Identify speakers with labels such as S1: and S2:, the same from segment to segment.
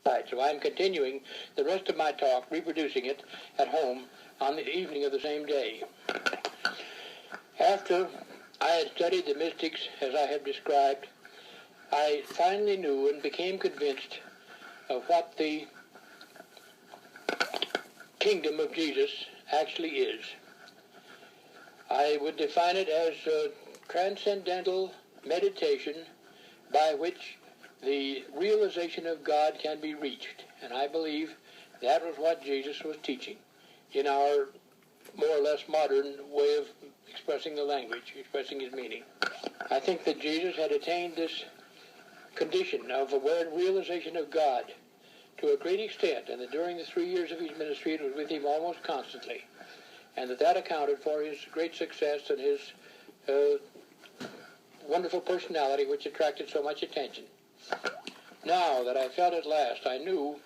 S1: Right, so I'm continuing the rest of my talk, reproducing it at home on the evening of the same day. After I had studied the mystics as I have described, I finally knew and became convinced of what the kingdom of Jesus actually is. I would define it as a transcendental meditation by which the realization of God can be reached. And I believe that was what Jesus was teaching in our more or less modern way of expressing the language, expressing his meaning. I think that Jesus had attained this condition of aware realization of God to a great extent, and that during the 3 years of his ministry it was with him almost constantly, and that accounted for his great success and his wonderful personality, which attracted so much attention. Now that I felt at last, I knew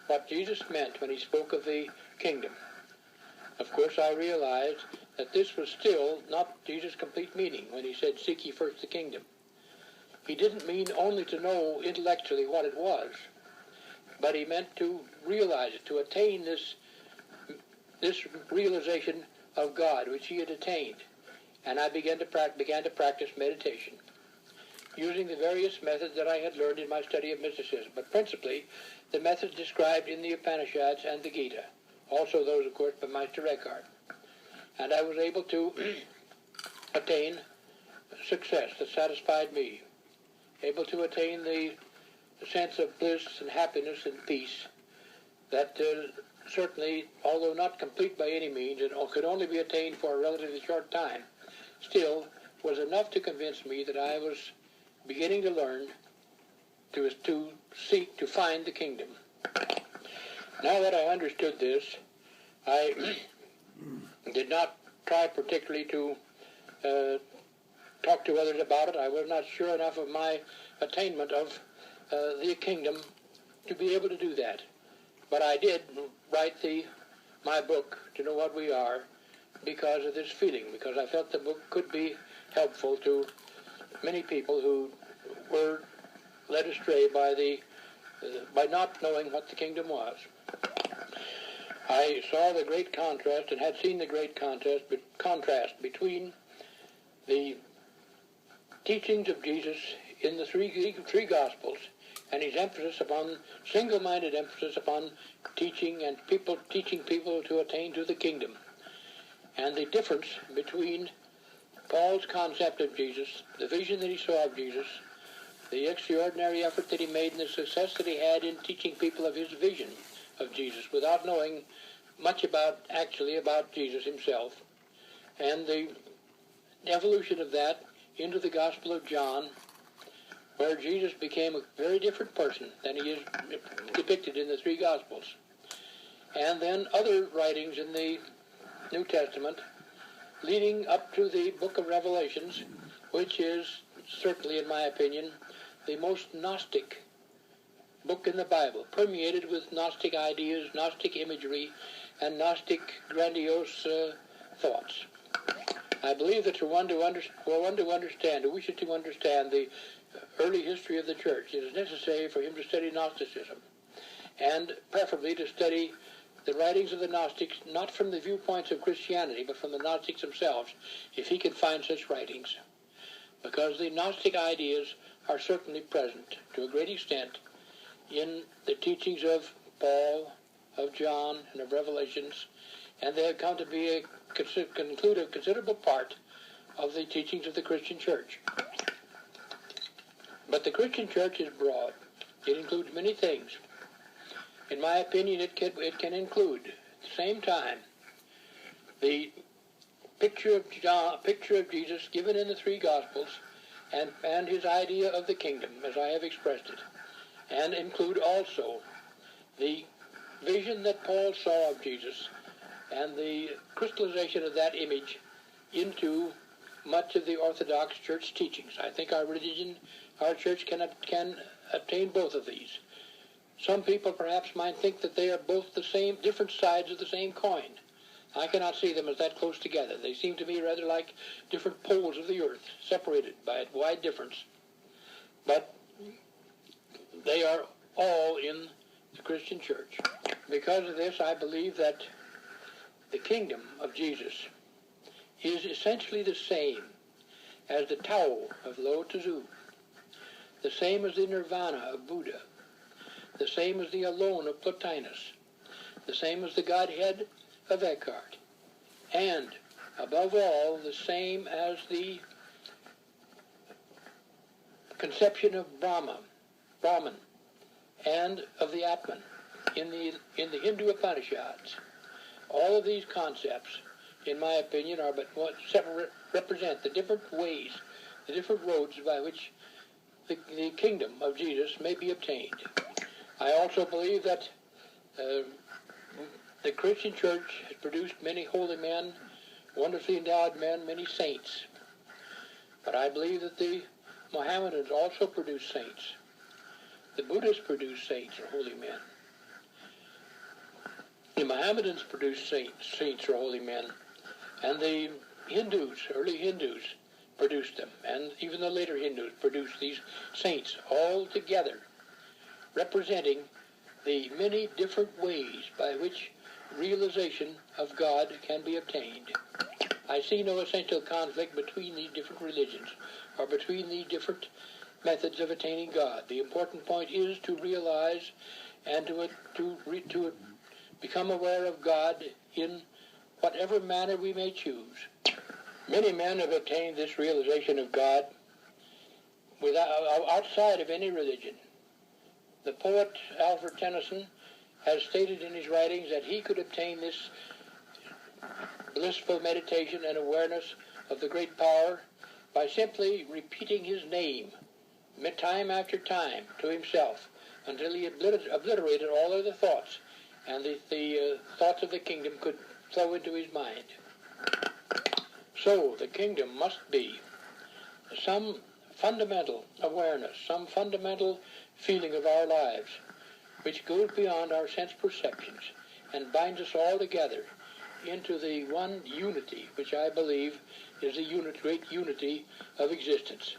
S1: what Jesus meant when he spoke of the kingdom. Of course, I realized that this was still not Jesus' complete meaning when he said, "Seek ye first the kingdom." He didn't mean only to know intellectually what it was, but he meant to realize it, to attain this realization of God, which he had attained. And I began to practice meditation, using the various methods that I had learned in my study of mysticism, but principally the methods described in the Upanishads and the Gita, also those, of course, by Meister Eckhart. And I was able to attain success that satisfied me, able to attain the sense of bliss and happiness and peace that certainly, although not complete by any means, and could only be attained for a relatively short time, still was enough to convince me that I was beginning to learn to seek to find the kingdom. Now that I understood this, I did not try particularly to talk to others about it. I was not sure enough of my attainment of the kingdom to be able to do that. But I did write my book, To Know What We Are, because of this feeling, because I felt the book could be helpful to many people who were led astray by not knowing what the kingdom was. I saw the great contrast and had seen the great contrast between the teachings of Jesus in the three Gospels and his single-minded emphasis upon teaching people to attain to the kingdom, and the difference between Paul's concept of Jesus, the vision that he saw of Jesus, the extraordinary effort that he made, and the success that he had in teaching people of his vision of Jesus without knowing much about Jesus himself, and the evolution of that into the Gospel of John, where Jesus became a very different person than he is depicted in the three Gospels. And then other writings in the New Testament leading up to the book of Revelations, which is certainly, in my opinion, the most Gnostic book in the Bible, permeated with Gnostic ideas, Gnostic imagery, and Gnostic grandiose thoughts. I believe that for one who wishes to understand the early history of the church, it is necessary for him to study Gnosticism, and preferably to study the writings of the Gnostics, not from the viewpoints of Christianity, but from the Gnostics themselves, if he can find such writings. Because the Gnostic ideas are certainly present, to a great extent, in the teachings of Paul, of John, and of Revelations, and they have come to conclude a considerable part of the teachings of the Christian church. But the Christian church is broad. It includes many things. In my opinion, it can include, at the same time, the picture of Jesus given in the three Gospels, and his idea of the kingdom, as I have expressed it, and include also the vision that Paul saw of Jesus and the crystallization of that image into much of the Orthodox Church teachings. I think our church can obtain both of these. Some people perhaps might think that they are both the same, different sides of the same coin. I cannot see them as that close together. They seem to me rather like different poles of the earth, separated by a wide difference. But they are all in Christian church. Because of this, I believe that the kingdom of Jesus is essentially the same as the Tao of Lao Tzu, the same as the Nirvana of Buddha, the same as the Alone of Plotinus, the same as the Godhead of Eckhart, and, above all, the same as the conception of Brahman, and of the Atman in the Hindu Upanishads. All of these concepts, in my opinion, are but what represent the different ways, the different roads by which the kingdom of Jesus may be obtained. I also believe that the Christian church has produced many holy men, wonderfully endowed men, many saints. But I believe that the Mohammedans also produced saints. The Buddhists produced saints or holy men. The Mohammedans produced saints or holy men. And the Hindus, early Hindus, produced them. And even the later Hindus produced these saints all together, representing the many different ways by which realization of God can be obtained. I see no essential conflict between these different religions or between the different methods of attaining God. The important point is to realize and to become aware of God in whatever manner we may choose. Many men have attained this realization of God outside of any religion. The poet Alfred Tennyson has stated in his writings that he could obtain this blissful meditation and awareness of the great power by simply repeating his name time after time to himself until he obliterated all other thoughts, and the thoughts of the kingdom could flow into his mind. So the kingdom must be some fundamental awareness, some fundamental feeling of our lives, which goes beyond our sense perceptions and binds us all together into the one unity, which I believe is the great unity of existence,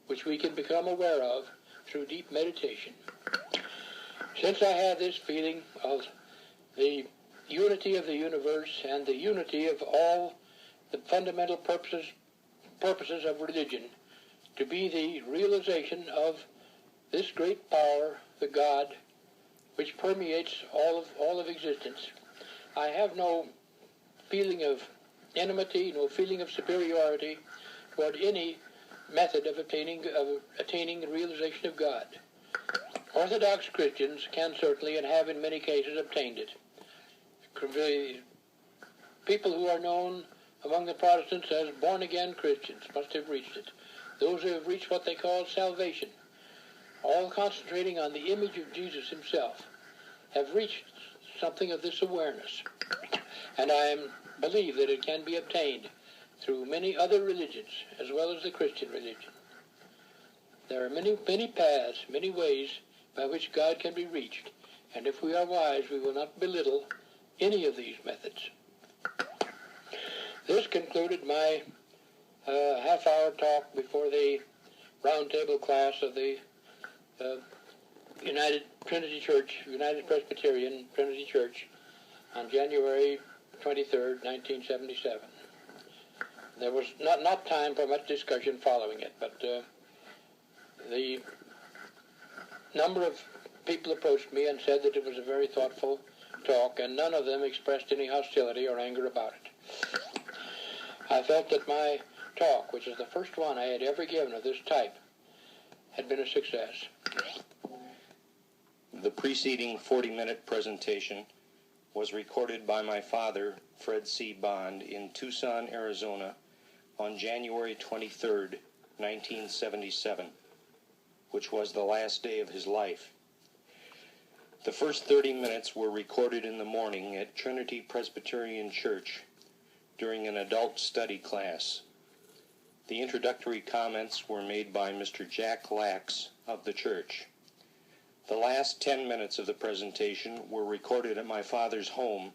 S1: which we can become aware of through deep meditation. Since I have this feeling of the unity of the universe and the unity of all the fundamental purposes of religion to be the realization of this great power, the God, which permeates all of existence, I have no feeling of enmity, no feeling of superiority toward any method of attaining the realization of God. Orthodox Christians can certainly and have in many cases obtained it. People who are known among the Protestants as born-again Christians must have reached it. Those who have reached what they call salvation, all concentrating on the image of Jesus himself, have reached something of this awareness. And I believe that it can be obtained through many other religions as well as the Christian religion. There are many paths, many ways by which God can be reached, and if we are wise, we will not belittle any of these methods. This concluded my half-hour talk before the roundtable class of the United Presbyterian Trinity Church on January 23rd, 1977. There was not time for much discussion following it, but the number of people approached me and said that it was a very thoughtful talk, and none of them expressed any hostility or anger about it. I felt that my talk, which is the first one I had ever given of this type, had been a success.
S2: The preceding 40-minute presentation was recorded by my father, Fred C. Bond, in Tucson, Arizona, on January 23rd, 1977, which was the last day of his life. The first 30 minutes were recorded in the morning at Trinity Presbyterian Church during an adult study class. The introductory comments were made by Mr. Jack Lax of the church. The last 10 minutes of the presentation were recorded at my father's home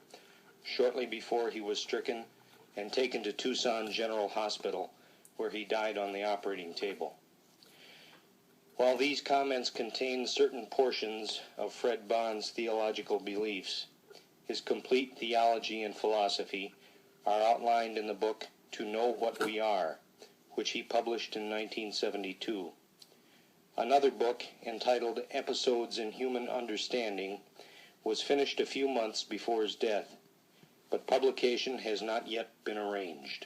S2: shortly before he was stricken and taken to Tucson General Hospital, where he died on the operating table. While these comments contain certain portions of Fred Bond's theological beliefs, his complete theology and philosophy are outlined in the book To Know What We Are, which he published in 1972. Another book, entitled Episodes in Human Understanding, was finished a few months before his death, but publication has not yet been arranged.